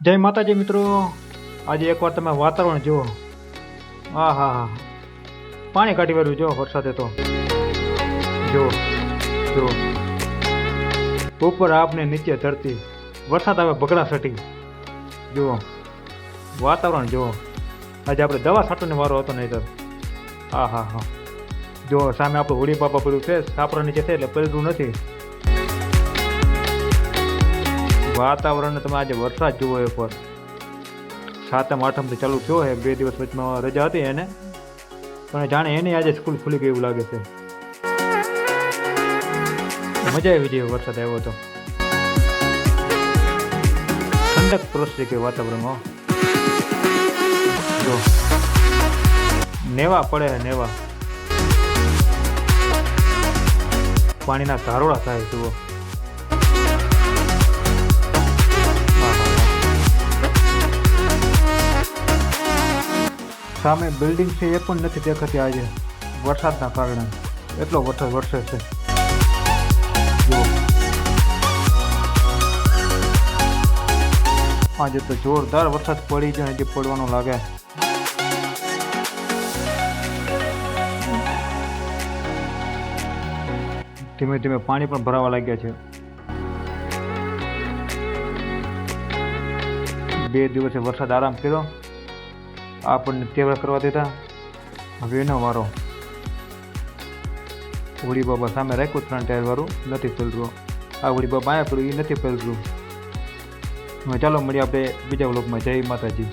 જય માતાજી મિત્રો, આજે એકવાર તમે વાતાવરણ જુઓ. હા હા હા, પાણી કાઢી વાળું જો વરસાદે તો જો જો ઉપર આપને નીચે ધરતી, વરસાદ આવે બગડા સટી. જુઓ વાતાવરણ જુઓ. આજે આપણે દવા છાંટવાનો વારો હતો નહીં તો. હા હા હા, જો સામે આપણું હોળી બાપા પડ્યું છે, સાપરા નીચે છે એટલે પલટું નથી. વાતાવરણ તમે આજે વરસાદ જુઓ એકવાર. 7મ 8મથી ચાલુ થયો છે, 2 દિવસ વચમાં રજા હતી એને, પણ જાણે એની આજે સ્કૂલ ખુલી ગઈ એવું લાગે છે. મજા આવી જાય વરસાદ આવ્યો તો. ઠંડક પ્રસરી ગઈ વાતાવરણમાં. જો નેવા પડે છે, નેવા પાણીના ધારોડા થાય. જુઓ સામે બિલ્ડિંગ છે એ પણ નથી દેખાતી આજે વરસાદના કારણે. એટલો વરસાદ વરસે છે. જુઓ આજે તો જોરદાર વરસાદ પડી જાય, હજી પડવાનો લાગે. ધીમે ધીમે પાણી પણ ભરાવા લાગ્યા છે. 2 દિવસે વરસાદ આરામ કર્યો, આપણને તહેવાર કરવા દીધા. હવે એનો વારો. હોળી બાબા સામે રાખ્યું 3 ટાયર વાળું, નથી પલરું. આ હોળી બાબા આયા પડ્યું, એ નથી પલરું. હવે ચાલો મળીએ આપણે બીજા વ્લોગમાં. જય માતાજી.